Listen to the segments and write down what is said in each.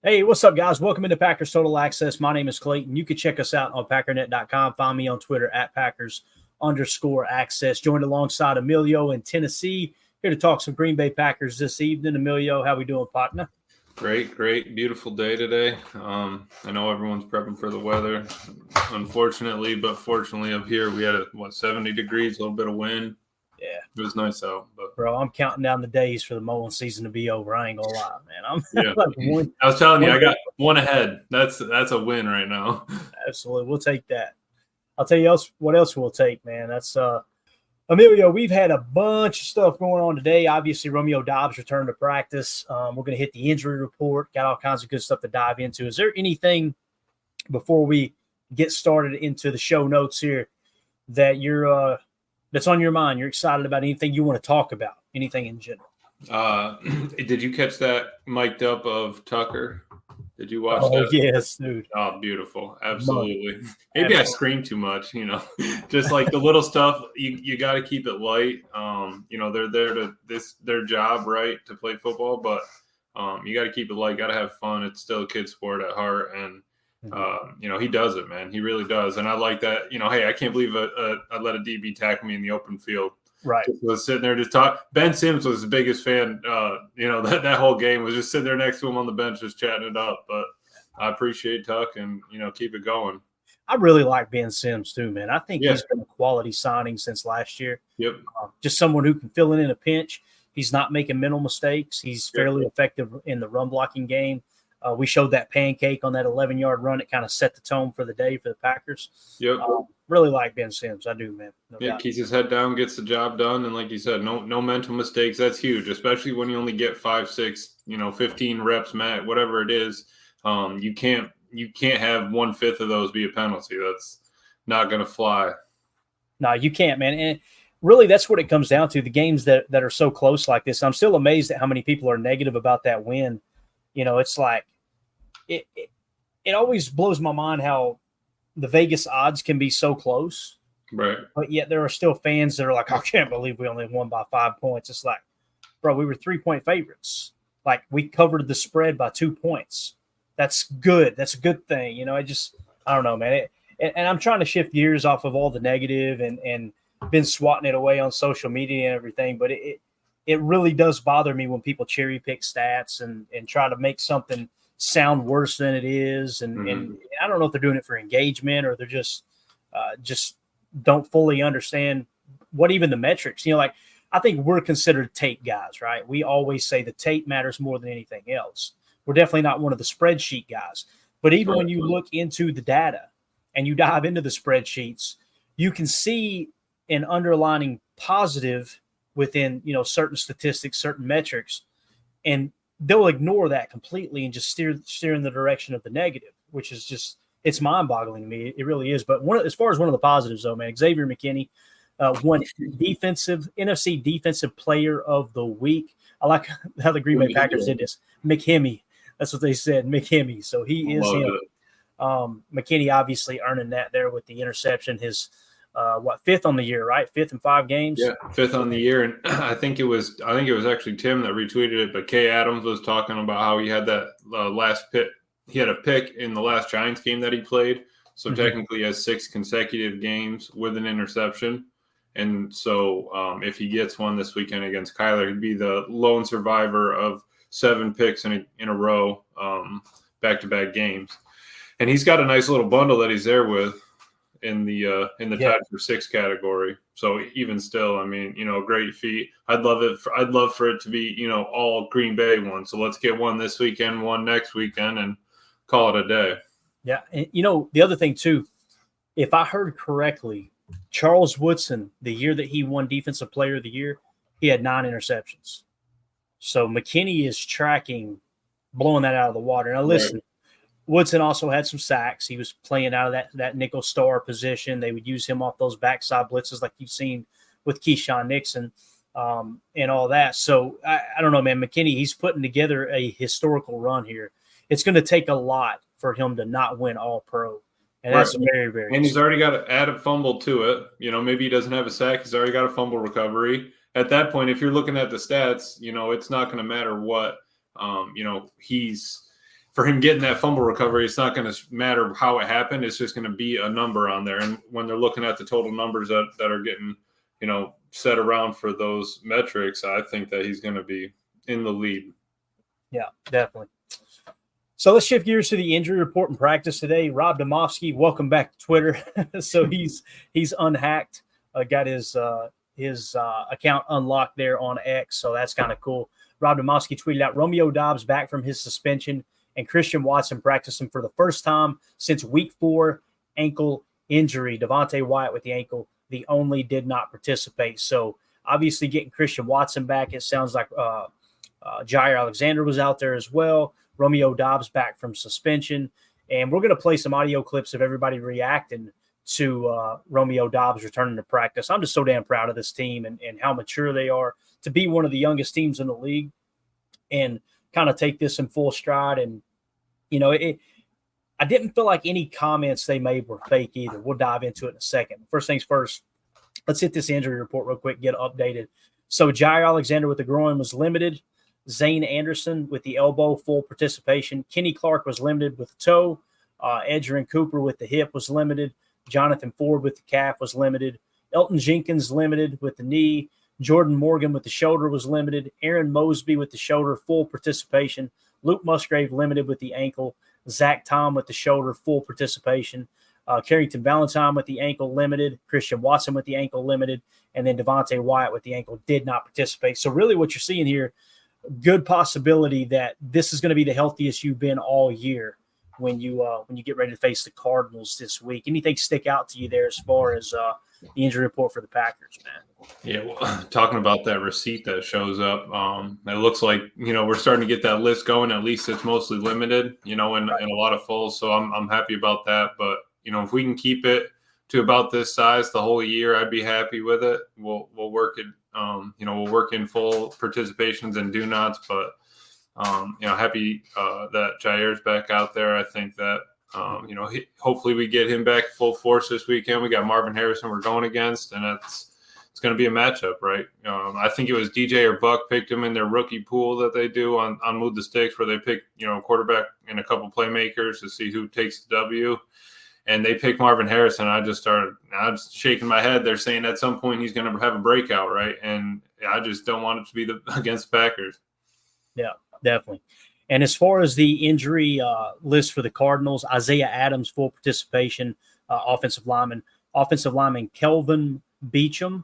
Hey, what's up, guys? Welcome into Packers Total Access. My name is Clayton. You can check us out on packernet.com. Find me on Twitter at Packers_access. Joined alongside Emilio in Tennessee. Here to talk some Green Bay Packers this evening. Emilio, how we doing, partner? Great, beautiful day today. I know everyone's prepping for the weather, unfortunately, but fortunately up here we had 70 degrees, a little bit of wind. Yeah, it was nice out. But bro, I'm counting down the days for the mowing season to be over. I ain't gonna lie, man. I was telling you, I got one ahead. That's a win right now. Absolutely, we'll take that. I'll tell you what else we'll take, man. That's Emilio, we've had a bunch of stuff going on today. Obviously, Romeo Doubs returned to practice. We're going to hit the injury report. Got all kinds of good stuff to dive into. Is there anything before we get started into the show notes here that you're that's on your mind? You're excited about anything you want to talk about? Anything in general? Did you catch that mic'd up of Tucker? Did you watch that? Oh, yes, dude. Oh, beautiful. Absolutely. Maybe I scream too much, just like the little stuff, you got to keep it light. They're there to their job, right, to play football, but you got to keep it light, got to have fun. It's still a kid sport at heart. And, he does it, man. He really does. And I like that, hey, I can't believe I let a DB tackle me in the open field. Right. Just was sitting there just talk. Ben Sims was the biggest fan. That whole game was just sitting there next to him on the bench, just chatting it up. But I appreciate Tuck and keep it going. I really like Ben Sims too, man. I think he's been a quality signing since last year. Yep. Just someone who can fill in a pinch. He's not making mental mistakes. He's fairly effective in the run blocking game. We showed that pancake on that 11-yard run. It kind of set the tone for the day for the Packers. Yep. Really like Ben Sims. I do, man. No doubt. Keeps his head down, gets the job done. And like you said, no mental mistakes. That's huge, especially when you only get 5, 6, 15 reps, Matt, whatever it is. You can't have 1/5 of those be a penalty. That's not going to fly. No, you can't, man. And really, that's what it comes down to. The games that are so close like this. I'm still amazed at how many people are negative about that win. It's like, it always blows my mind how the Vegas odds can be so close. Right. But yet there are still fans that are like, I can't believe we only won by 5 points. It's like, bro, we were 3-point favorites. Like, we covered the spread by 2 points. That's good. That's a good thing. I don't know, man. And I'm trying to shift gears off of all the negative and been swatting it away on social media and everything. But it really does bother me when people cherry pick stats and try to make something sound worse than it is. And I don't know if they're doing it for engagement or they're just don't fully understand what even the metrics, I think we're considered tape guys, right? We always say the tape matters more than anything else. We're definitely not one of the spreadsheet guys, but even when you look into the data and you dive into the spreadsheets, you can see an underlining positive within, certain statistics, certain metrics, and they'll ignore that completely and just steer in the direction of the negative, which is just, it's mind-boggling to me. It really is. But as far as one of the positives, though, man, Xavier McKinney won NFC Defensive Player of the Week. I like how the Green Bay Packers did this. McKinney. That's what they said, McKinney. So he is him. McKinney obviously earning that there with the interception. His fifth on the year, right? 5th in 5 games. Yeah, 5th on the year, and I think it was actually Tim that retweeted it. But Kay Adams was talking about how he had that last pick. He had a pick in the last Giants game that he played, so technically he has 6 consecutive games with an interception. And so if he gets one this weekend against Kyler, he'd be the lone survivor of 7 picks in a row, back-to-back games. And he's got a nice little bundle that he's there with in the tied for 6 category. So even still, I mean, great feat. I'd love for it to be, all Green Bay ones. So let's get one this weekend, one next weekend, and call it a day. Yeah. And, the other thing too, if I heard correctly, Charles Woodson, the year that he won Defensive Player of the Year, he had 9 interceptions. So McKinney is blowing that out of the water. Now listen, Woodson also had some sacks. He was playing out of that nickel star position. They would use him off those backside blitzes like you've seen with Keyshawn Nixon and all that. So I don't know, man. McKinney, he's putting together a historical run here. It's going to take a lot for him to not win All-Pro. And that's very, very And he's already got an added fumble to it. Maybe he doesn't have a sack. He's already got a fumble recovery. At that point, if you're looking at the stats, it's not going to matter what, he's for him getting that fumble recovery, it's not going to matter how it happened. It's just going to be a number on there. And when they're looking at the total numbers that are getting, set around for those metrics, I think that he's going to be in the lead. Yeah, definitely. So let's shift gears to the injury report in practice today. Rob Domofsky, welcome back to Twitter. So he's unhacked, got his account unlocked there on X. So that's kind of cool. Rob Domofsky tweeted out Romeo Doubs back from his suspension and Christian Watson practicing for the first time since week 4 ankle injury. Devontae Wyatt with the ankle, the only did not participate. So obviously getting Christian Watson back, it sounds like Jair Alexander was out there as well. Romeo Doubs back from suspension. And we're going to play some audio clips of everybody reacting to Romeo Doubs returning to practice. I'm just so damn proud of this team and how mature they are to be one of the youngest teams in the league and kind of take this in full stride. And, I didn't feel like any comments they made were fake either. We'll dive into it in a second. First things first, let's hit this injury report real quick, get updated. So Jair Alexander with the groin was limited. Zane Anderson with the elbow, full participation. Kenny Clark was limited with the toe. Edgerrin Cooper with the hip was limited. Jonathan Ford with the calf was limited. Elton Jenkins limited with the knee. Jordan Morgan with the shoulder was limited. Aaron Mosby with the shoulder, full participation. Luke Musgrave limited with the ankle. Zach Tom with the shoulder, full participation. Carrington Valentine with the ankle limited. Christian Watson with the ankle limited. And then Devontae Wyatt with the ankle did not participate. So really what you're seeing here, good possibility that this is going to be the healthiest you've been all year when you get ready to face the Cardinals this week. Anything stick out to you there as far as the injury report for the Packers, man? Yeah, well, talking about that receipt that shows up, it looks like, we're starting to get that list going. At least it's mostly limited, in a lot of fulls. So I'm happy about that. But, if we can keep it to about this size the whole year, I'd be happy with it. We'll work it, we'll work in full participations and do nots. But, happy that Jair's back out there. I think that, hopefully we get him back full force this weekend. We got Marvin Harrison we're going against, and it's going to be a matchup, right? I think it was DJ or Buck picked him in their rookie pool that they do on Move the Sticks, where they pick, quarterback and a couple playmakers to see who takes the W. And they picked Marvin Harrison. I was shaking my head. They're saying at some point he's going to have a breakout, right? And I just don't want it to be against the Packers. Yeah, definitely. And as far as the injury list for the Cardinals, Isaiah Adams, full participation, offensive lineman. Offensive lineman Kelvin Beachum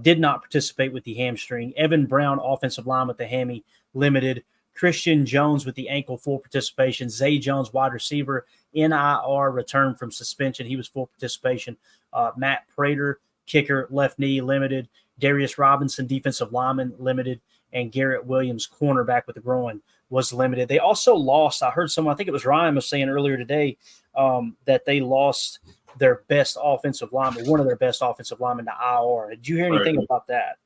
did not participate with the hamstring. Evan Brown, offensive line with the hammy, limited. Christian Jones with the ankle, full participation. Zay Jones, wide receiver, NIR, returned from suspension. He was full participation. Matt Prater, kicker, left knee, limited. Darius Robinson, defensive lineman, limited. And Garrett Williams, cornerback with the groin, was limited. They also lost, I heard someone, I think it was Ryan was saying earlier today, that they lost their best offensive lineman, one of their best offensive linemen to IR. Did you hear anything about that?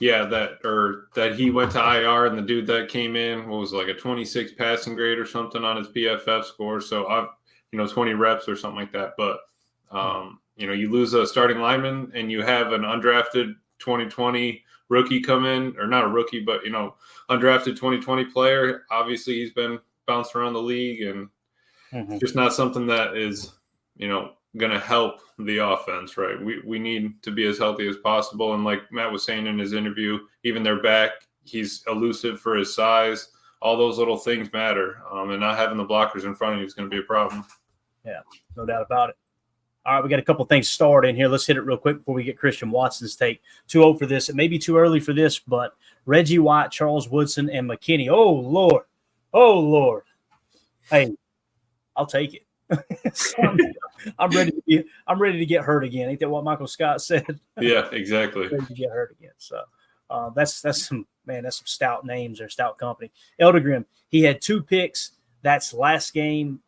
Yeah, that he went to IR, and the dude that came in was like a 26 passing grade or something on his PFF score. So 20 reps or something like that. But you lose a starting lineman and you have an undrafted 2020 rookie come in, or not a rookie, but undrafted 2020 player. Obviously, he's been bounced around the league, and it's just not something that is going to help the offense, right? We need to be as healthy as possible. And like Matt was saying in his interview, even their back, he's elusive for his size. All those little things matter. And not having the blockers in front of you is going to be a problem. Yeah, no doubt about it. All right, we got a couple things started in here. Let's hit it real quick before we get Christian Watson's take. 2-0 for this. It may be too early for this, but Reggie White, Charles Woodson, and McKinney. Oh, Lord. Oh, Lord. Hey, I'll take it. I'm ready to get hurt again. Ain't that what Michael Scott said? Yeah, exactly. Ready to get hurt again. So that's some stout names or stout company. Eldegrim, he had 2 picks. That's last game.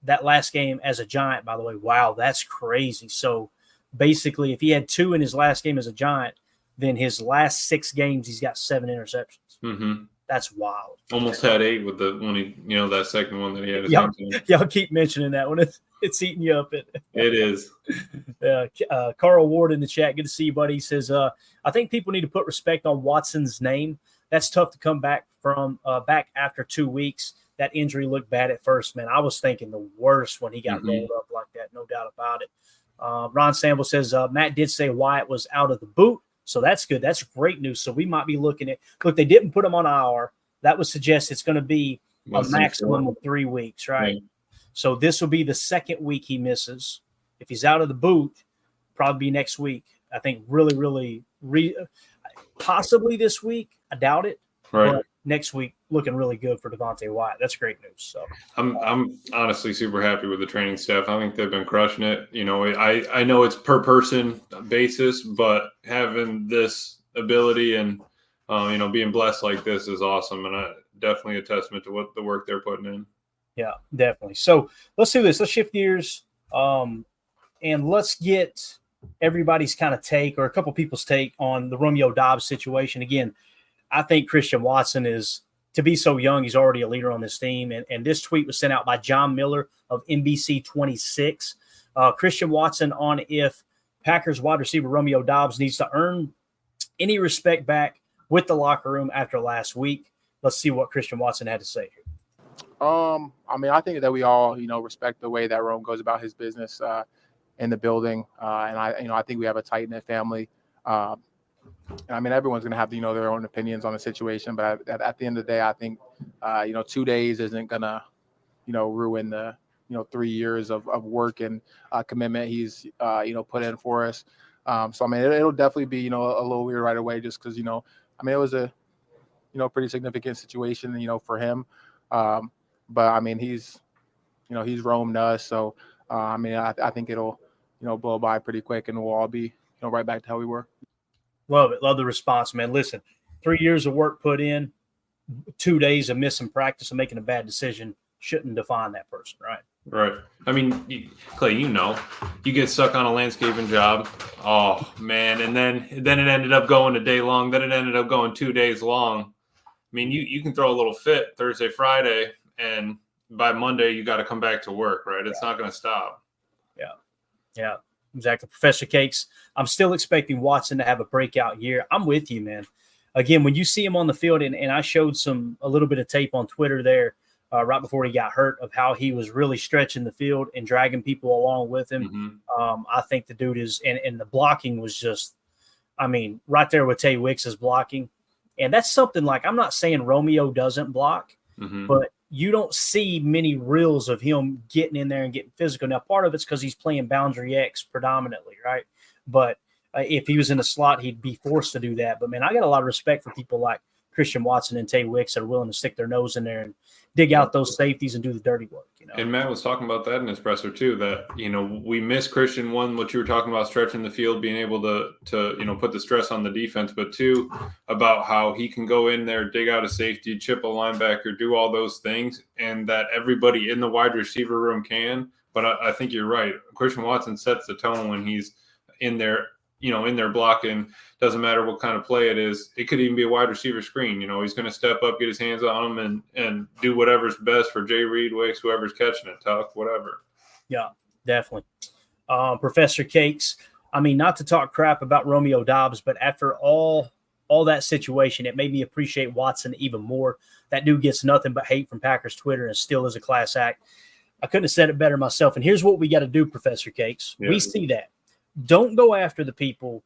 That last game as a Giant, by the way. Wow, that's crazy. So basically, if he had 2 in his last game as a Giant, then his last 6 games he's got 7 interceptions. Mm-hmm. That's wild. Almost had 8 with that second one that he had. Y'all keep mentioning that one. It's eating you up. It is. Carl Ward in the chat. Good to see you, buddy. He says, I think people need to put respect on Watson's name. That's tough to come back from back after 2 weeks. that injury looked bad at first, man. I was thinking the worst when he got Mm-hmm. rolled up like that, no doubt about it. Ron Sample says, Matt did say Wyatt was out of the boot, so that's good. That's great news. So we might be looking at – look, they didn't put him on IR. That would suggest it's going to be a maximum of 3 weeks, right? Yeah. So this will be the second week he misses. If he's out of the boot, probably be next week. I think really, possibly this week. I doubt it. Right. But next week, looking really good for Devontae Wyatt. That's great news. So I'm honestly super happy with the training staff. I think they've been crushing it. You know, I know it's per person basis, but having this ability and being blessed like this is awesome, and definitely a testament to what the work they're putting in. Yeah, definitely. So let's do this. Let's shift gears, and let's get everybody's kind of take, or a couple people's take, on the Romeo Doubs situation. Again, I think Christian Watson is, to be so young, he's already a leader on this team. And this tweet was sent out by John Miller of NBC 26. Christian Watson on if Packers wide receiver Romeo Doubs needs to earn any respect back with the locker room after last week. Let's see what Christian Watson had to say here. I think that we all, respect the way that Rome goes about his business in the building. And I think we have a tight-knit family. Everyone's going to have, their own opinions on the situation. But at the end of the day, I think, 2 days isn't going to, ruin the, 3 years of work and commitment he's, put in for us. It'll definitely be, a little weird right away just because, it was a, pretty significant situation, for him. But he's roamed us. So, I think it'll, blow by pretty quick and we'll all be, right back to how we were. Love it. Love the response, man. Listen, 3 years of work put in, 2 days of missing practice and making a bad decision shouldn't define that person, right? Right. Clay, you get stuck on a landscaping job. Oh, man. And then it ended up going a day long. Then it ended up going 2 days long. You can throw a little fit Thursday, Friday, and by Monday you got to come back to work, right? It's not going to stop. Yeah, exactly. Professor Cakes, I'm still expecting Watson to have a breakout year. I'm with you, man. Again, when you see him on the field, and I showed a little bit of tape on Twitter there right before he got hurt of how he was really stretching the field and dragging people along with him. Mm-hmm. I think the dude is, and the blocking was just, right there with Tay Wicks' blocking. And that's something like, I'm not saying Romeo doesn't block, mm-hmm. but you don't see many reels of him getting in there and getting physical. Now, part of it's because he's playing boundary X predominantly, right? But if he was in the slot, he'd be forced to do that. But, man, I got a lot of respect for people like Christian Watson and Tay Wicks that are willing to stick their nose in there and dig out those safeties and do the dirty work. And Matt was talking about that in his presser too, that, we miss Christian, one, what you were talking about, stretching the field, being able to put the stress on the defense, but two, about how he can go in there, dig out a safety, chip a linebacker, do all those things, and that everybody in the wide receiver room can. But I think you're right. Christian Watson sets the tone when he's in there, in there blocking. Doesn't matter what kind of play it is. It could even be a wide receiver screen. He's going to step up, get his hands on him, and do whatever's best for Jay Reed, Wicks, whoever's catching it, Tuck, whatever. Yeah, definitely. Professor Cakes, not to talk crap about Romeo Doubs, but after all that situation, it made me appreciate Watson even more. That dude gets nothing but hate from Packers Twitter and still is a class act. I couldn't have said it better myself. And here's what we got to do, Professor Cakes. Yeah. We see that. Don't go after the people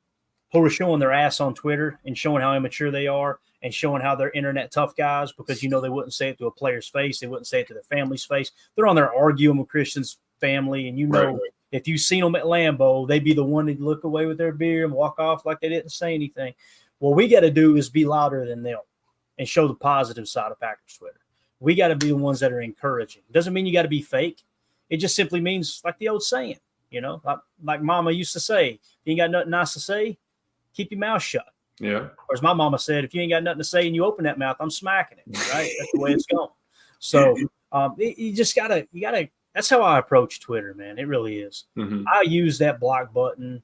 who are showing their ass on Twitter and showing how immature they are and showing how they're internet tough guys, because they wouldn't say it to a player's face. They wouldn't say it to their family's face. They're on there arguing with Christian's family, and right. If you've seen them at Lambeau, they'd be the one to look away with their beer and walk off like they didn't say anything. What we got to do is be louder than them and show the positive side of Packers Twitter. We got to be the ones that are encouraging. Doesn't mean you got to be fake. It just simply means, like the old saying, like Mama used to say, if you ain't got nothing nice to say, keep your mouth shut. Yeah. Or as my mama said, if you ain't got nothing to say and you open that mouth, I'm smacking it. Right? That's the way it's going. So you just gotta. That's how I approach Twitter, man. It really is. Mm-hmm. I use that block button.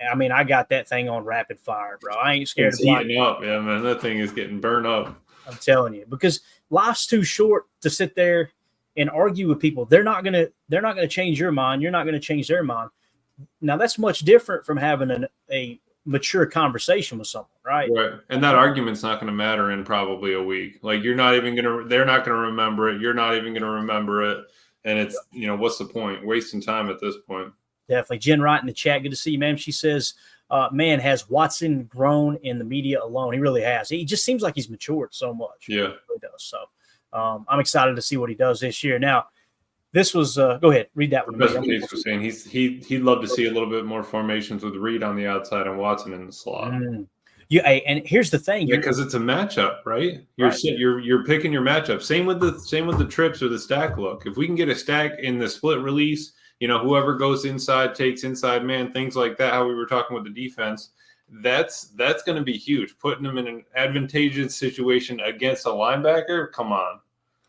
I got that thing on rapid fire, bro. I ain't scared of block. Up, yeah, man. That thing is getting burned up. I'm telling you, because life's too short to sit there and argue with people. They're not gonna change your mind. You're not gonna change their mind. Now that's much different from having a mature conversation with someone, right? Right. And that argument's not going to matter in probably a week. Like they're not going to remember it. You're not even going to remember it. And it's, what's the point? Wasting time at this point. Definitely. Jen Wright in the chat. Good to see you, man. She says, man, has Watson grown in the media alone? He really has. He just seems like he's matured so much. Yeah. He really does. So I'm excited to see what he does this year. Now, this was go ahead, read that one. That's Case was saying he'd love to see a little bit more formations with Reed on the outside and Watson in the slot. Yeah, and here's the thing, because it's a matchup, right? You're picking your matchup. Same with the trips or the stack look. If we can get a stack in the split release, whoever goes inside takes inside man, things like that. How we were talking with the defense, that's going to be huge. Putting them in an advantageous situation against a linebacker, come on.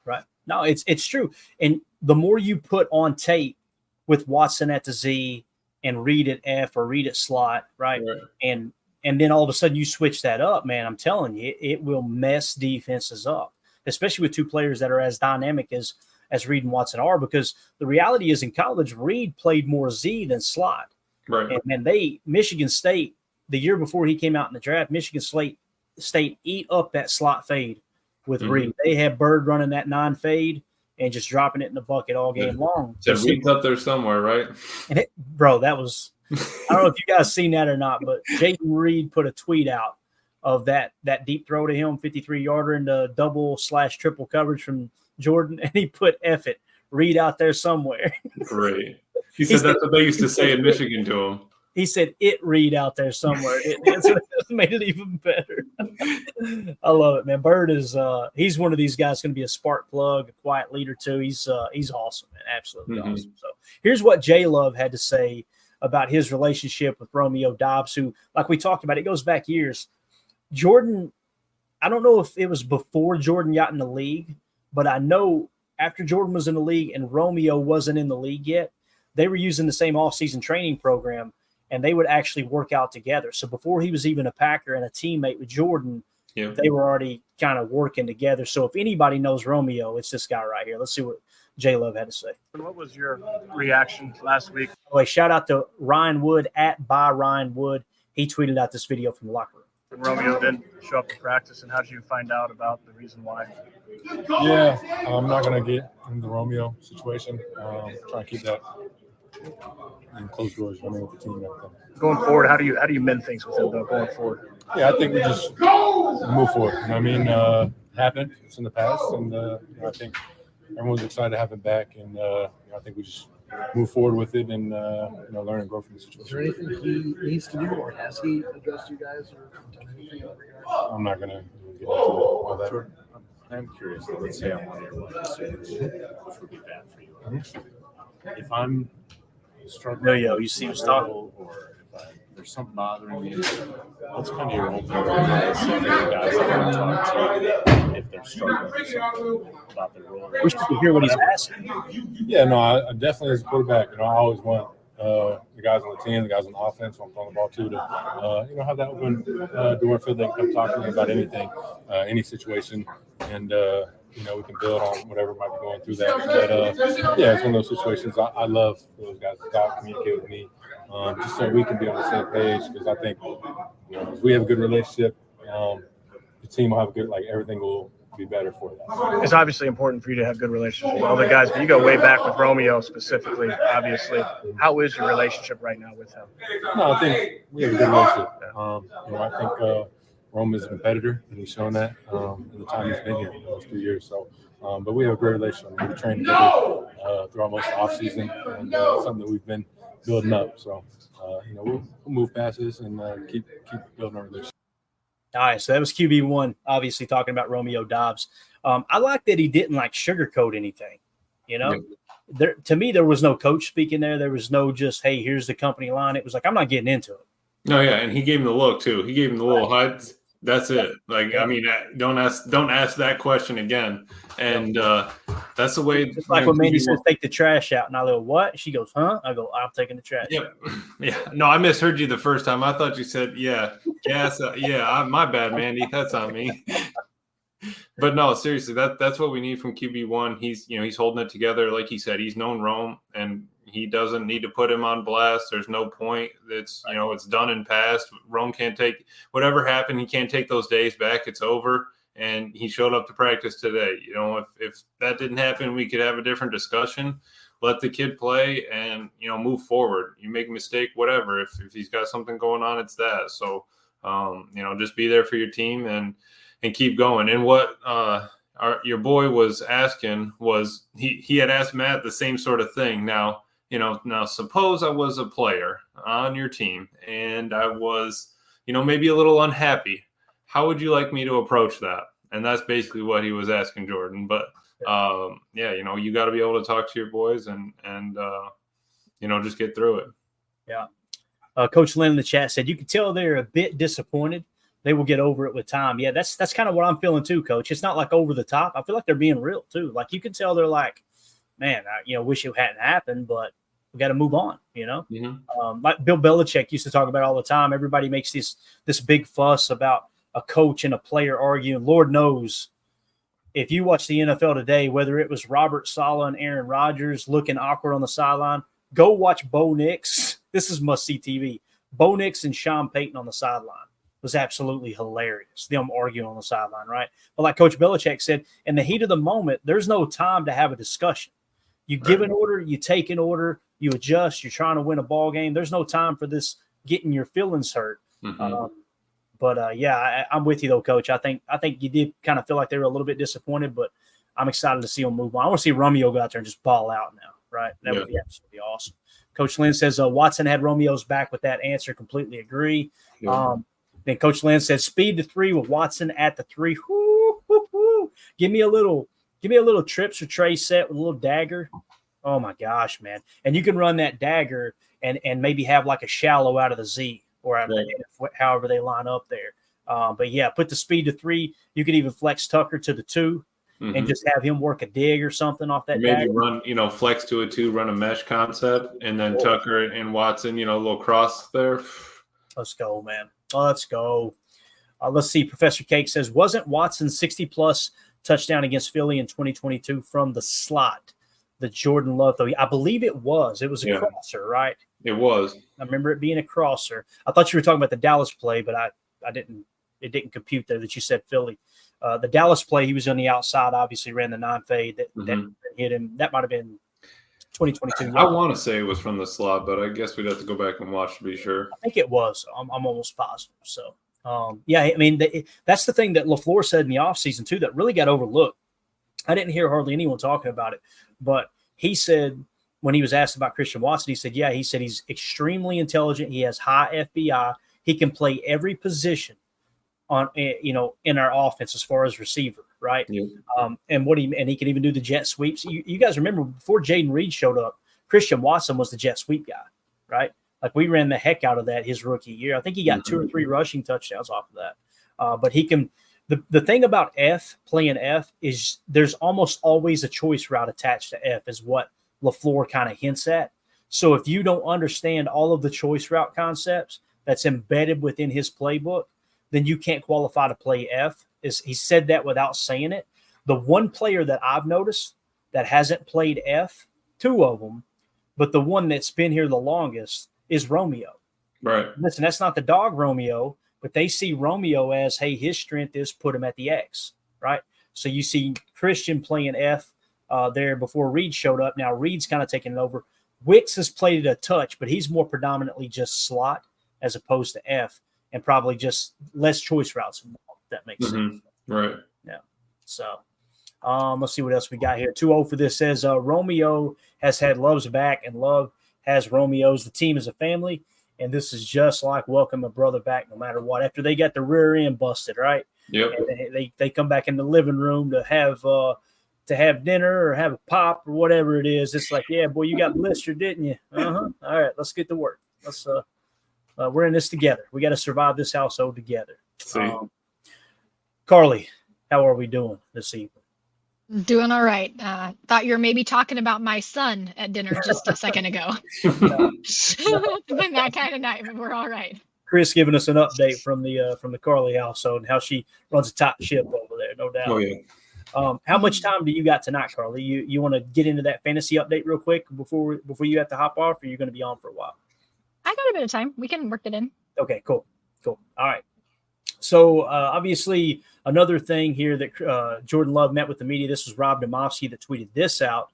Right? No, it's true. And the more you put on tape with Watson at the Z and Reed at F or Reed at slot, right? And then all of a sudden you switch that up, man, I'm telling you, it will mess defenses up, especially with two players that are as dynamic as Reed and Watson are, because the reality is in college, Reed played more Z than slot. Right. And Michigan State, the year before he came out in the draft, Michigan State eat up that slot fade with Reed. They had Bird running that non-fade and just dropping it in the bucket all game long. So Reed's up there somewhere, right? Bro, that was – I don't know if you guys seen that or not, but Jayden Reed put a tweet out of that deep throw to him, 53-yarder into double/triple coverage from Jordan, and he put F it, Reed out there somewhere. Great. He said that's what they used to say in Michigan to him. He said it Reed out there somewhere. It made it even better. I love it, man. Bird is he's one of these guys going to be a spark plug, a quiet leader too. He's awesome, man. Absolutely awesome. So here's what J Love had to say about his relationship with Romeo Doubs, who, like we talked about, it goes back years. Jordan, I don't know if it was before Jordan got in the league, but I know after Jordan was in the league and Romeo wasn't in the league yet, they were using the same off-season training program, and they would actually work out together. So before he was even a Packer and a teammate with Jordan, they were already kind of working together. So if anybody knows Romeo, it's this guy right here. Let's see what J Love had to say. What was your reaction last week? Oh, shout out to Ryan Wood at by Ryan Wood. He tweeted out this video from the locker room. When Romeo didn't show up to practice, and how did you find out about the reason why? Yeah, I'm not going to get in the Romeo situation. Trying to keep that in closed doors, running with the team and everything. Going forward, how do you mend things with him, though, going forward? Yeah, I think we just move forward. Happened. It's in the past, and I think everyone's excited to have him back, and I think we just move forward with it and learn and grow from the situation. Is there anything he needs to do, or has he addressed you guys or done anything in that regard? I'm not going to get into all that. Sure. I'm curious. Let's say I'm one of your wide receivers, which would be bad for you. If I'm struggling, you see what's talking, or if there's something bothering me, what's kind of your opening advice if there are guys that want to talk to if they're struggling with something about their role? We should hear what he's asking. Yeah, no, I definitely as a quarterback, I always want the guys on the team, the guys on the offense, who I'm throwing the ball to have that open door feel they can come talk to me about anything, any situation, and we can build on whatever might be going through that. But it's one of those situations. I love for those guys to talk, communicate with me, just so we can be on the same page. Because I think if we have a good relationship, the team will have a good, everything will be better for that. It's obviously important for you to have good relationships with all the guys, but you go way back with Romeo specifically, obviously. How is your relationship right now with him? No, I think we have a good relationship. I think Rome is a competitor, and he's shown that in the time he's been here, those 3 years. So, but we have a great relationship. We train together throughout most of the offseason, and something that we've been building up. So, we'll move past this and keep building our relationship. All right, so that was QB1, obviously talking about Romeo Doubs. I like that he didn't sugarcoat anything. To me, there was no coach speaking there. There was no just, hey, here's the company line. It was I'm not getting into it. No, yeah, and he gave him the look too. He gave him the little hide. That's it. Don't ask that question again. And that's the way. It's like when Mandy says, "Take the trash out," and I go, "What?" She goes, "Huh?" I go, "I'm taking the trash." Yep. Yeah. No, I misheard you the first time. I thought you said, "Yeah, gas." My bad, Mandy. That's on me. But no, seriously, that's what we need from QB1. He's holding it together. Like he said, he's known Rome, and he doesn't need to put him on blast. There's no point. It's it's done and past. Rome can't take whatever happened. He can't take those days back. It's over. And he showed up to practice today. If that didn't happen, we could have a different discussion. Let the kid play and move forward. You make a mistake, whatever. If he's got something going on, it's that. So just be there for your team and keep going. And what your boy was asking was he had asked Matt the same sort of thing. Now suppose I was a player on your team and I was maybe a little unhappy. How would you like me to approach that? And that's basically what he was asking Jordan. But you got to be able to talk to your boys and just get through it. Yeah. Coach Lynn in the chat said you can tell they're a bit disappointed. They will get over it with time. Yeah, that's kind of what I'm feeling too, Coach. It's not like over the top. I feel like they're being real too. Like you can tell they're like, man, I wish it hadn't happened, but we got to move on. Like Bill Belichick used to talk about all the time. Everybody makes this big fuss about a coach and a player arguing. Lord knows, if you watch the NFL today, whether it was Robert Saleh and Aaron Rodgers looking awkward on the sideline, go watch Bo Nix. This is must-see TV. Bo Nix and Sean Payton on the sideline was absolutely hilarious. Them arguing on the sideline, right? But like Coach Belichick said, in the heat of the moment, there's no time to have a discussion. You give an order, you take an order, you adjust, you're trying to win a ball game. There's no time for this getting your feelings hurt. Mm-hmm. I'm with you though, Coach. I think you did kind of feel like they were a little bit disappointed, but I'm excited to see them move on. I want to see Romeo go out there and just ball out now, right? That would be absolutely awesome. Coach Lynn says Watson had Romeo's back with that answer. Completely agree. Yeah. Then Coach Lynn says speed to 3 with Watson at the 3. Woo, woo, woo. Give me a little trips or tray set with a little dagger. Oh my gosh, man! And you can run that dagger and maybe have like a shallow out of the Z or out of the F, however they line up there. But yeah, put the speed to 3. You could even flex Tucker to the 2 and just have him work a dig or something off that. Maybe dagger. Run, flex to a 2, run a mesh concept, and then Tucker and Watson, a little cross there. Let's go, man. Let's go. Let's see. Professor Cake says, wasn't Watson's 60-plus touchdown against Philly in 2022 from the slot? The Jordan Love, though. I believe it was. It was a crosser, right? It was. I remember it being a crosser. I thought you were talking about the Dallas play, but I didn't. It didn't compute there that you said Philly. The Dallas play, he was on the outside, obviously ran the 9-fade that hit him. That might have been 2022. I want to say it was from the slot, but I guess we'd have to go back and watch to be sure. I think it was. I'm almost positive. So, I mean, that's the thing that LaFleur said in the offseason, too, that really got overlooked. I didn't hear hardly anyone talking about it, but he said when he was asked about Christian Watson, he said he's extremely intelligent. He has high FBI. He can play every position in our offense as far as receiver, right? Yeah. And he can even do the jet sweeps. You guys remember before Jaden Reed showed up, Christian Watson was the jet sweep guy, right? Like we ran the heck out of that his rookie year. I think he got 2 or 3 rushing touchdowns off of that. But he can. The thing about playing F is there's almost always a choice route attached to F, is what LaFleur kind of hints at. So if you don't understand all of the choice route concepts that's embedded within his playbook, then you can't qualify to play F. He said that without saying it. The one player that I've noticed that hasn't played F, 2 of them, but the one that's been here the longest is Romeo. Right. Listen, that's not the dog Romeo, but they see Romeo as, hey, his strength is put him at the X, right? So you see Christian playing F there before Reed showed up. Now Reed's kind of taking it over. Wicks has played it a touch, but he's more predominantly just slot as opposed to F, and probably just less choice routes involved, if that makes sense. Right. Yeah. So let's see what else we got here. 2-0 for this says Romeo has had Love's back and Love has Romeo's. The team is a family. And this is just like welcome a brother back no matter what. After they got the rear end busted, right? Yep. And they come back in the living room to have dinner or have a pop or whatever it is. It's like, yeah, boy, you got blistered, didn't you? All right, let's get to work. Let's we're in this together. We got to survive this household together. See. Carly, how are we doing this evening? Doing all right. Thought you were maybe talking about my son at dinner just a second ago. Been that kind of night, but we're all right. Chris giving us an update from the Carly household and how she runs a top ship over there. there, no doubt. Oh yeah. How much time do you got tonight, Carly? You want to get into that fantasy update real quick before you have to hop off, or you're going to be on for a while? I got a bit of time. We can work it in. Okay, cool. All right. So obviously another thing here that Jordan Love met with the media. This was Rob Domofsky that tweeted this out.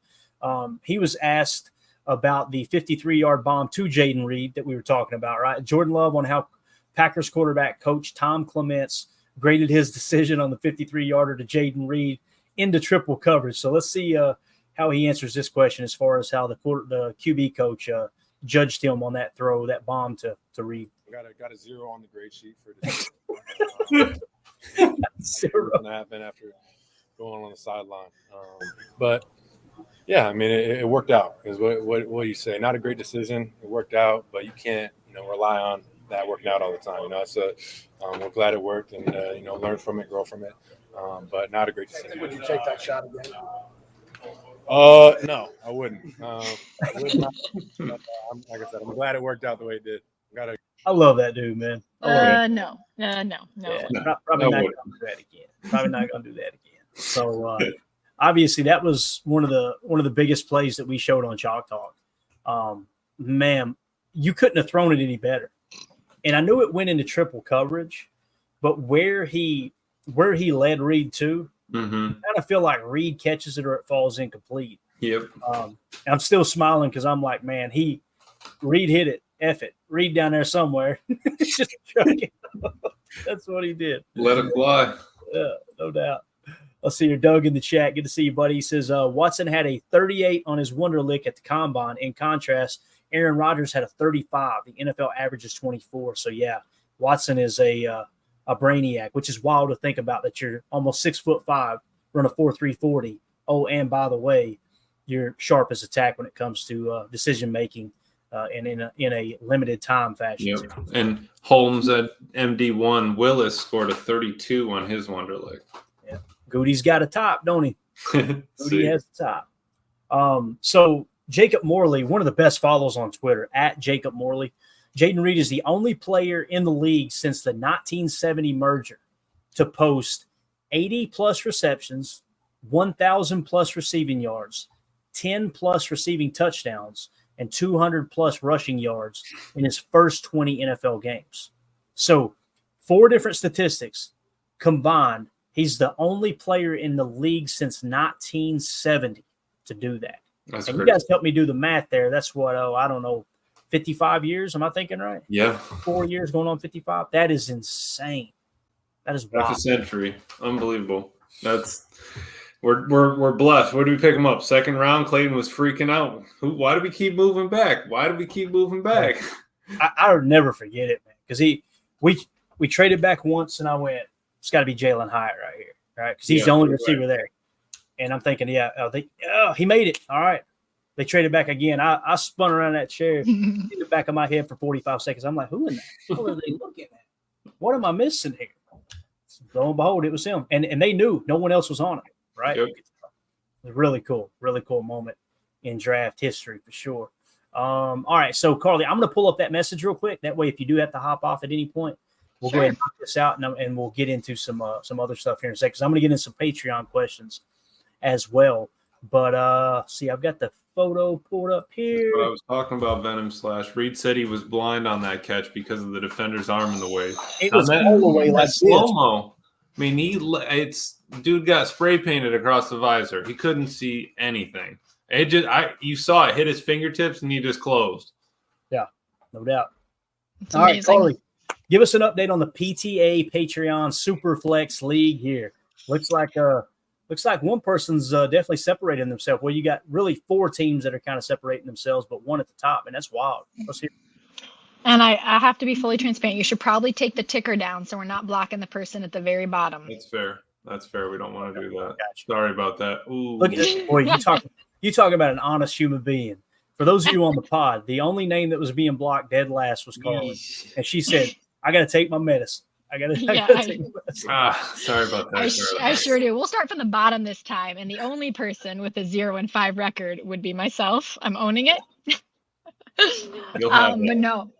He was asked about the 53-yard bomb to Jaden Reed that we were talking about, right? Jordan Love on how Packers quarterback coach Tom Clements graded his decision on the 53-yarder to Jaden Reed into triple coverage. So let's see how he answers this question as far as how the QB coach judged him on that throw, that bomb to Reed. Got a 0 on the grade sheet for this. 0. Going to happen after going on the sideline. But yeah, I mean, it worked out. Is what you say. Not a great decision. It worked out, but you can't rely on that working out all the time. So we're glad it worked, and learn from it, grow from it. But not a great decision. Would you take that shot again? No, I wouldn't. I would not. Like I said, I'm glad it worked out the way it did. I love that dude, man. No. Yeah, probably not going to do that again. So obviously that was one of the biggest plays that we showed on Chalk Talk. Man, you couldn't have thrown it any better. And I knew it went into triple coverage, but where he led Reed to, I kind of feel like Reed catches it or it falls incomplete. Yep. I'm still smiling because I'm like, man, Reed hit it. F it. Reed down there somewhere. Just chuck it. That's what he did. Let it fly. Yeah, no doubt. Let's see here. Doug in the chat. Good to see you, buddy. He says Watson had a 38 on his Wonderlic at the Combine. In contrast, Aaron Rodgers had a 35. The NFL average is 24. So, yeah, Watson is a brainiac, which is wild to think about that you're almost 6'5", run a 4.340. Oh, and by the way, you're sharp as a tack when it comes to decision-making. And in a limited time fashion. Yep. And Holmes at MD1, Willis scored a 32 on his Wonderlic. Yeah. Goody's got a top, don't he? Goody has the top. So Jacob Morley, one of the best follows on Twitter, at Jacob Morley. Jaden Reed is the only player in the league since the 1970 merger to post 80-plus receptions, 1,000-plus receiving yards, 10-plus receiving touchdowns, and 200-plus rushing yards in his first 20 NFL games. So 4 different statistics combined. He's the only player in the league since 1970 to do that. That's and great. You guys help me do the math there. That's what, I don't know, 55 years? Am I thinking right? Yeah. 4 years going on 55? That is insane. That is wild. That's a century. Unbelievable. We're blessed. Where do we pick him up? Second round. Clayton was freaking out. Why do we keep moving back? I'll never forget it, man. Because we traded back once, and I went, it's got to be Jalen Hyatt right here, right? Because he's the only receiver there. And I'm thinking, he made it. All right. They traded back again. I spun around that chair in the back of my head for 45 seconds. I'm like, who in the hell are they looking at? What am I missing here? Lo and behold, it was him. And they knew no one else was on it. Right. Yep. It was really cool moment in draft history for sure. All right. So Carly, I'm going to pull up that message real quick. That way, if you do have to hop off at any point, we'll go ahead and knock this out and we'll get into some other stuff here in a second. Because I'm going to get into some Patreon questions as well. But see, I've got the photo pulled up here. That's what I was talking about, Venom Slash. Reed said he was blind on that catch because of the defender's arm in the way. It was all the way like slow-mo. I mean, dude got spray painted across the visor. He couldn't see anything. You saw it hit his fingertips and he just closed. Yeah, no doubt. It's all right, amazing. Carly, give us an update on the PTA Patreon Superflex League here. Looks like one person's definitely separating themselves. Well, you got really 4 teams that are kind of separating themselves, but one at the top, and that's wild. Let's hear. And I have to be fully transparent. You should probably take the ticker down so we're not blocking the person at the very bottom. That's fair. We don't want to do that. Gotcha. Sorry about that. Ooh. Look at this. Boy, you talk about an honest human being. For those of you on the pod, the only name that was being blocked dead last was Carly. And she said, I got to take my medicine. I got to take my medicine. Sorry about that. I sure do. We'll start from the bottom this time. And the only person with a 0-5 record would be myself. I'm owning it. You'll have but no.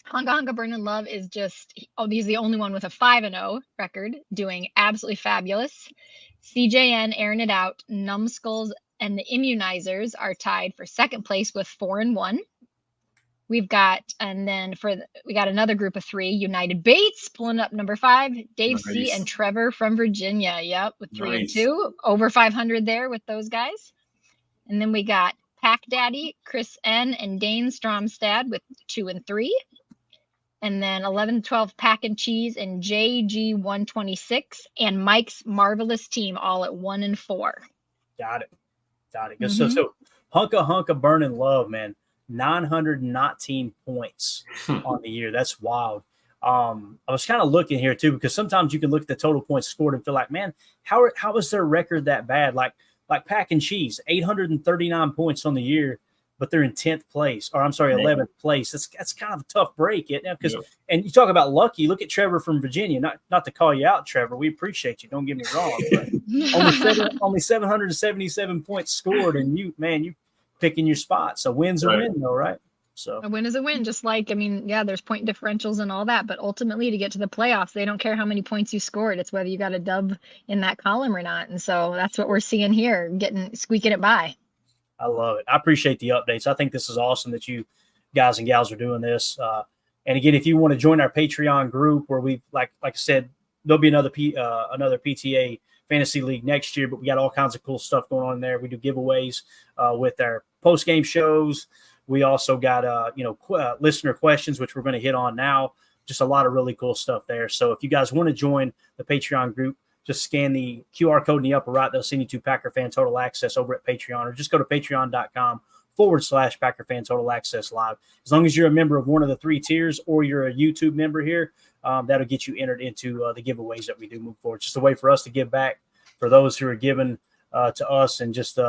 Hunga Hunga Burnin' Love is he's the only one with a 5-0 record, doing absolutely fabulous. CJN airing it out. Numbskulls and the Immunizers are tied for second place with 4-1. We got another group of 3. United Bates pulling up number 5. Dave C Nice. and Trevor from Virginia. Yep, with 3 and Nice. 2. Over 500 there with those guys. And then we got Pack Daddy, Chris N, and Dane Stromstad with 2 and 3. And then 11-12 Pack and Cheese and JG126 and Mike's Marvelous Team all at 1 and 4. Got it. So Hunka Hunka Burnin' Love, man, 919 points on the year. That's wild. I was kind of looking here too, because sometimes you can look at the total points scored and feel like, man, how is their record that bad? Like Pack and Cheese, 839 points on the year, but they're in 10th place, or I'm sorry, 11th place. That's kind of a tough break, isn't it? Because and you talk about lucky. Look at Trevor from Virginia. Not to call you out, Trevor. We appreciate you. Don't get me wrong. But only 777 points scored, and you picking your spot. So win's a win, though, right? So a win is a win. Just like, there's point differentials and all that, but ultimately to get to the playoffs, they don't care how many points you scored. It's whether you got a dub in that column or not. And so that's what we're seeing here, squeaking it by. I love it. I appreciate the updates. I think this is awesome that you guys and gals are doing this. And again, if you want to join our Patreon group, where we like I said, there'll be another PTA fantasy league next year, but we got all kinds of cool stuff going on there. We do giveaways with our post game shows. We also got listener questions, which we're going to hit on now. Just a lot of really cool stuff there. So if you guys want to join the Patreon group, just scan the QR code in the upper right. They'll send you to Packer Fan Total Access over at Patreon, or just go to patreon.com/Packer Fan Total Access Live. As long as you're a member of one of the 3 tiers, or you're a YouTube member here, that'll get you entered into the giveaways that we do move forward. Just a way for us to give back for those who are giving to us and just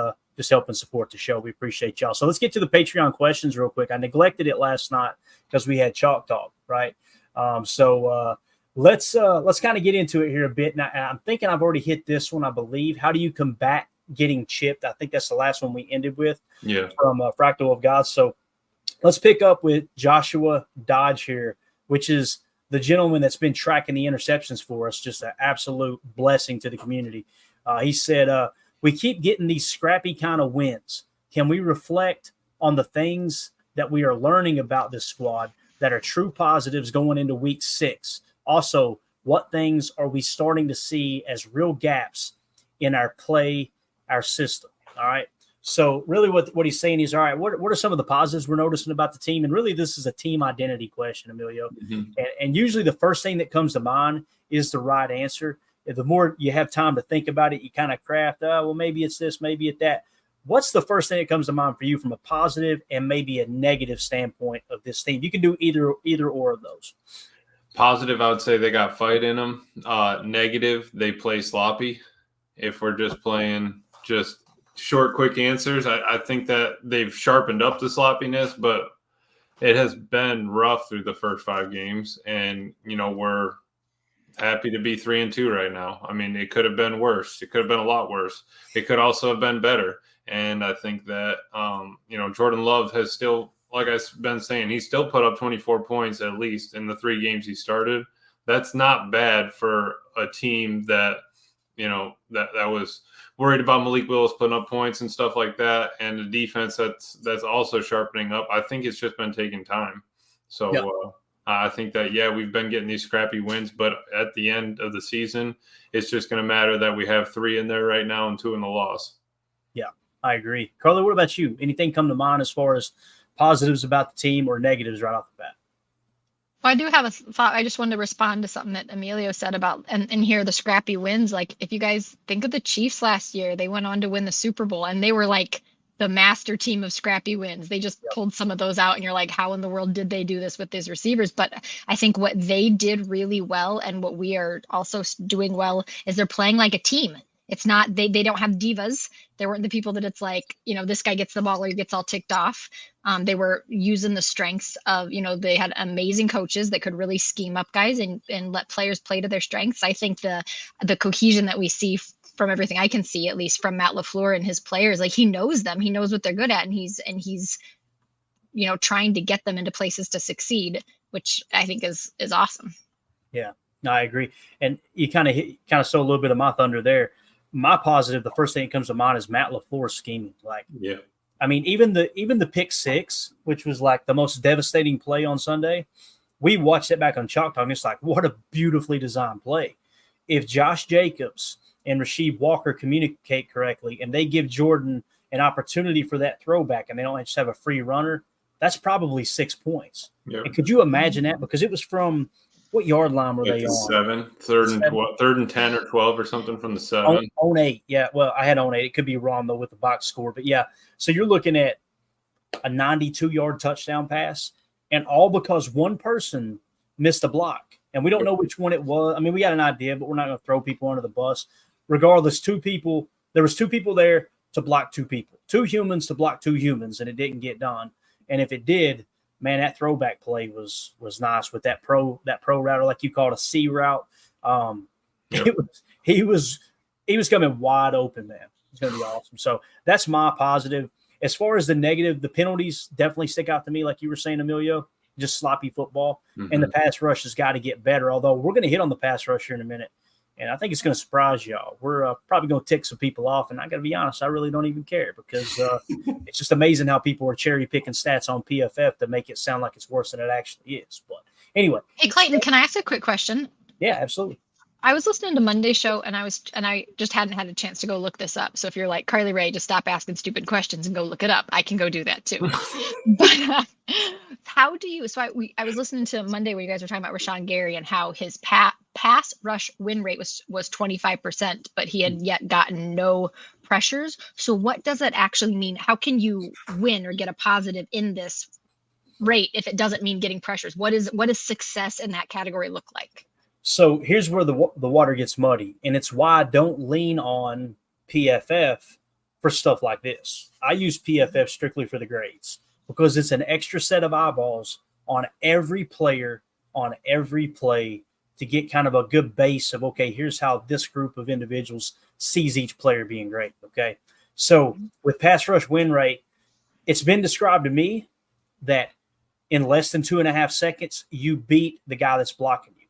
help and support the show. We appreciate y'all. So let's get to the Patreon questions real quick. I neglected it last night because we had Chalk Talk, right? Let's kind of get into it here a bit. Now, I'm thinking I've already hit this one, I believe. How do you combat getting chipped? I think that's the last one we ended with from Fractal of God. So let's pick up with Joshua Dodge here, which is the gentleman that's been tracking the interceptions for us. Just an absolute blessing to the community. He said, we keep getting these scrappy kind of wins. Can we reflect on the things that we are learning about this squad that are true positives going into week 6? Also, what things are we starting to see as real gaps in our play, our system? All right. So really what he's saying is, all right, what are some of the positives we're noticing about the team? And really, this is a team identity question, Emilio. Mm-hmm. And usually the first thing that comes to mind is the right answer. The more you have time to think about it, you kind of craft, well, maybe it's this, maybe it's that. What's the first thing that comes to mind for you from a positive and maybe a negative standpoint of this team? You can do either or of those. Positive, I would say they got fight in them. Negative, they play sloppy. If we're just playing just short, quick answers, I think that they've sharpened up the sloppiness, but it has been rough through the first 5 games. And, we're happy to be 3-2 right now. I mean, it could have been worse. It could have been a lot worse. It could also have been better. And I think that, Jordan Love has still, like I've been saying, he still put up 24 points at least in the 3 games he started. That's not bad for a team that, that was worried about Malik Willis putting up points and stuff like that. And the defense that's also sharpening up. I think it's just been taking time. So I think that, we've been getting these scrappy wins, but at the end of the season, it's just going to matter that we have 3 in there right now and 2 in the loss. Yeah, I agree. Carly, what about you? Anything come to mind as far as positives about the team or negatives right off the bat? Well, I do have a thought. I just wanted to respond to something that Emilio said about and here the scrappy wins. Like, if you guys think of the Chiefs last year, they went on to win the Super Bowl, and they were like the master team of scrappy wins. They just pulled some of those out, and you're like, how in the world did they do this with these receivers? But I think what they did really well, and what we are also doing well, is they're playing like a team. It's not, they don't have divas. They weren't the people that it's like, this guy gets the ball or he gets all ticked off. They were using the strengths of, they had amazing coaches that could really scheme up guys and let players play to their strengths. I think the cohesion that we see from everything I can see, at least from Matt LaFleur and his players, like, he knows them, he knows what they're good at. And he's, trying to get them into places to succeed. which I think is awesome. Yeah, no, I agree. And you kind of stole a little bit of my thunder there. My positive, the first thing that comes to mind is Matt LaFleur's scheming. Like, Yeah. I mean, even the pick six, which was like the most devastating play on Sunday, we watched it back on Chalk Talk, and it's like, what a beautifully designed play. If Josh Jacobs and Rasheed Walker communicate correctly and they give Jordan an opportunity for that throwback and they don't just have a free runner, that's probably 6 points. Yeah. And could you imagine that? Because it was from what yard line were Like they the on? 7, third and 10 or 12 or something from the 7. On 8. Yeah, well, I had on 8. It could be wrong, though, with the box score. But, yeah, so you're looking at a 92-yard touchdown pass, and all because one person missed a block. And we don't know which one it was. I mean, we got an idea, but we're not going to throw people under the bus. Regardless, there was 2 people there to block 2 people. 2 humans to block 2 humans, and it didn't get done. And if it did, man, that throwback play was nice with that pro router, like you called a C route. He was coming wide open, man. It's going to be awesome. So that's my positive. As far as the negative, the penalties definitely stick out to me, like you were saying, Emilio. Just sloppy football. Mm-hmm. And the pass rush has got to get better, although we're going to hit on the pass rush here in a minute. And I think it's going to surprise y'all. We're probably going to tick some people off. And I got to be honest, I really don't even care because it's just amazing how people are cherry picking stats on PFF to make it sound like it's worse than it actually is. But anyway. Hey, Clayton, can I ask a quick question? Yeah, absolutely. I was listening to Monday's show and I just hadn't had a chance to go look this up. So if you're like, Carly Ray, just stop asking stupid questions and go look it up. I can go do that too. But how do you, I was listening to Monday where you guys were talking about Rashawn Gary and how his pass rush win rate was 25%, but he had yet gotten no pressures. So what does that actually mean? How can you win or get a positive in this rate if it doesn't mean getting pressures? What does success in that category look like? So here's where the water gets muddy, and it's why I don't lean on PFF for stuff like this. I use PFF strictly for the grades because it's an extra set of eyeballs on every player, on every play to get kind of a good base of, okay, here's how this group of individuals sees each player being great, okay? So with pass rush win rate, it's been described to me that in less than 2.5 seconds, you beat the guy that's blocking you.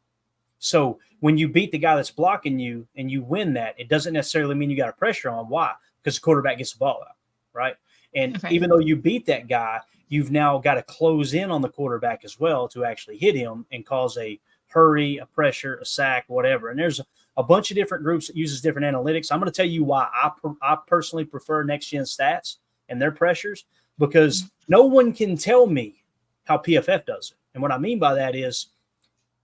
So when you beat the guy that's blocking you and you win that, it doesn't necessarily mean you got a pressure on. Why? Because the quarterback gets the ball out, right? And even though you beat that guy, you've now got to close in on the quarterback as well to actually hit him and cause a hurry, a pressure, a sack, whatever. And there's a bunch of different groups that uses different analytics. I'm going to tell you why I personally prefer next-gen stats and their pressures, because no one can tell me how PFF does it. And what I mean by that is,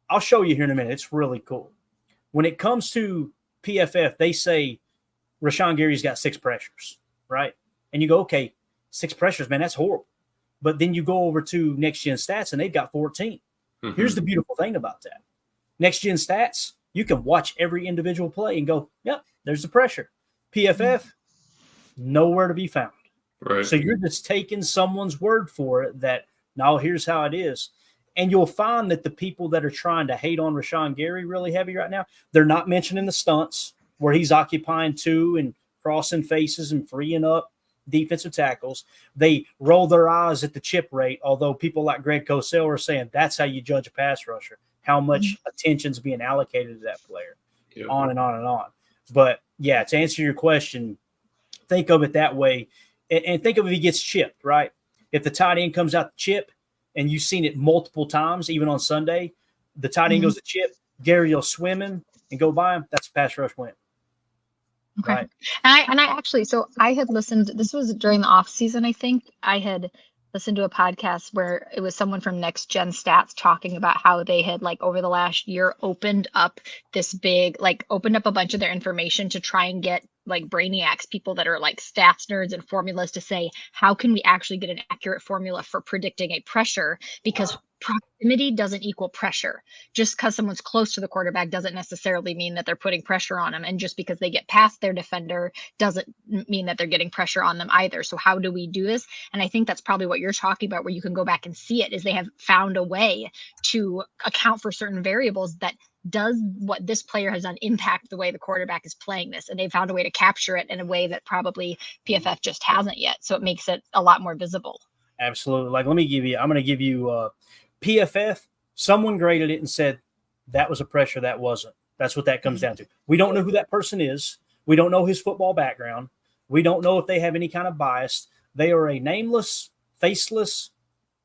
I'll show you here in a minute. It's really cool. When it comes to PFF, they say Rashawn Gary's got 6 pressures, right? And you go, okay, 6 pressures, man, that's horrible. But then you go over to Next Gen Stats, and they've got 14. Mm-hmm. Here's the beautiful thing about that. Next Gen Stats, you can watch every individual play and go, yep, there's the pressure. PFF, nowhere to be found. Right. So you're just taking someone's word for it that, no, here's how it is. And you'll find that the people that are trying to hate on Rashawn Gary really heavy right now, they're not mentioning the stunts where he's occupying 2 and crossing faces and freeing up defensive tackles. They roll their eyes at the chip rate, although people like Greg Cosell are saying that's how you judge a pass rusher, how much attention's being allocated to that player, on and on and on. But, yeah, to answer your question, think of it that way. And think of if he gets chipped, right? If the tight end comes out the chip, and you've seen it multiple times, even on Sunday, the tight end goes to chip, Gary will swim him and go by him. That's a pass rush win. Okay. Right? And I actually, so I had listened, this was during the off season, I think. I had listened to a podcast where it was someone from Next Gen Stats talking about how they had, like, over the last year opened up a bunch of their information to try and get, like, brainiacs, people that are like stats nerds and formulas, to say, how can we actually get an accurate formula for predicting a pressure? Because proximity doesn't equal pressure. Just because someone's close to the quarterback doesn't necessarily mean that they're putting pressure on them. And just because they get past their defender doesn't mean that they're getting pressure on them either. So how do we do this? And I think that's probably what you're talking about, where you can go back and see it, is they have found a way to account for certain variables that does what this player has done impact the way the quarterback is playing this. And they found a way to capture it in a way that probably PFF just hasn't yet. So it makes it a lot more visible. Absolutely. Like, I'm going to give you PFF Someone graded it and said that was a pressure, that wasn't. That's what that comes down to. We don't know who that person is. We don't know his football background. We don't know if they have any kind of bias. They are a nameless, faceless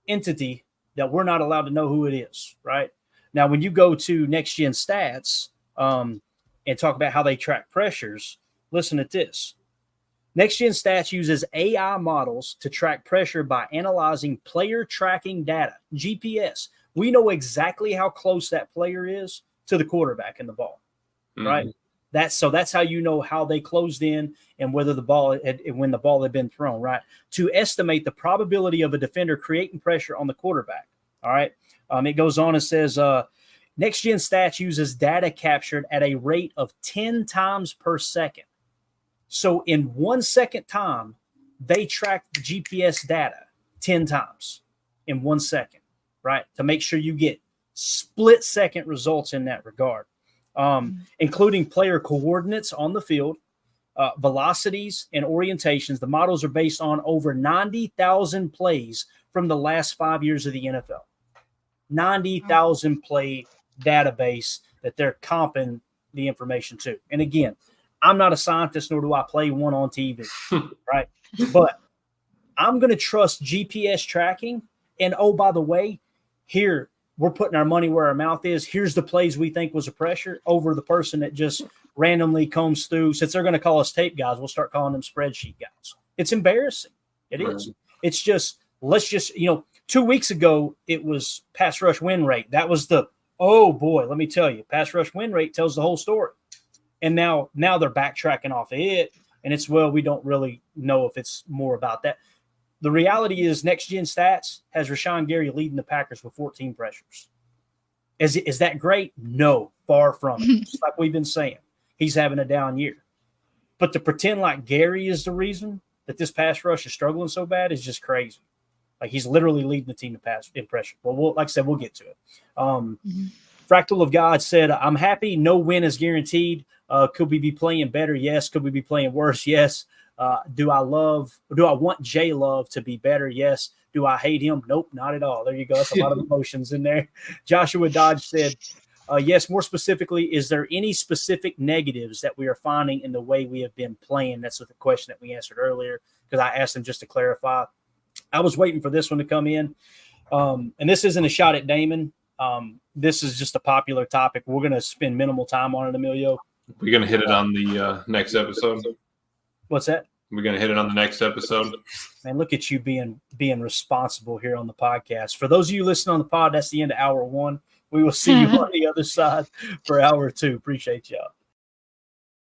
entity that we're not allowed to know who it is, right? Now, when you go to Next Gen Stats and talk about how they track pressures, listen at this. Next Gen Stats uses AI models to track pressure by analyzing player tracking data, GPS. We know exactly how close that player is to the quarterback and the ball, right? That's how you know how they closed in and whether when the ball had been thrown, right? To estimate the probability of a defender creating pressure on the quarterback. All right. It goes on and says, Next Gen Stats uses data captured at a rate of 10 times per second. So in 1 second time, they track the GPS data 10 times in 1 second, right? To make sure you get split second results in that regard, including player coordinates on the field, velocities, and orientations. The models are based on over 90,000 plays from the last 5 years of the NFL. 90,000 play database that they're comping the information to. And again, I'm not a scientist, nor do I play one on TV, right? But I'm going to trust GPS tracking. And oh, by the way, here we're putting our money where our mouth is. Here's the plays we think was a pressure over the person that just randomly combs through. Since they're going to call us tape guys, we'll start calling them spreadsheet guys. It's embarrassing. It is. It's just, let's just, 2 weeks ago, it was pass rush win rate. That was oh boy, let me tell you, pass rush win rate tells the whole story. And now they're backtracking off of it. And it's, well, we don't really know if it's more about that. The reality is Next Gen Stats has Rashawn Gary leading the Packers with 14 pressures. Is that great? No, far from it. Just like we've been saying, he's having a down year. But to pretend like Gary is the reason that this pass rush is struggling so bad is just crazy. Like he's literally leading the team in pressure. Well, like I said, we'll get to it. Fractal of God said, I'm happy. No win is guaranteed. Could we be playing better? Yes. Could we be playing worse? Yes. Do I want J Love to be better? Yes. Do I hate him? Nope, not at all. There you go. That's a lot of emotions in there. Joshua Dodge said, yes, more specifically, is there any specific negatives that we are finding in the way we have been playing? That's the question that we answered earlier because I asked him just to clarify. I was waiting for this one to come in. And this isn't a shot at Damon. This is just a popular topic. We're going to spend minimal time on it, Emilio. We're going to hit it on the next episode. What's that? We're going to hit it on the next episode. Man, look at you being responsible here on the podcast. For those of you listening on the pod, that's the end of hour 1. We will see you on the other side for hour 2. Appreciate y'all.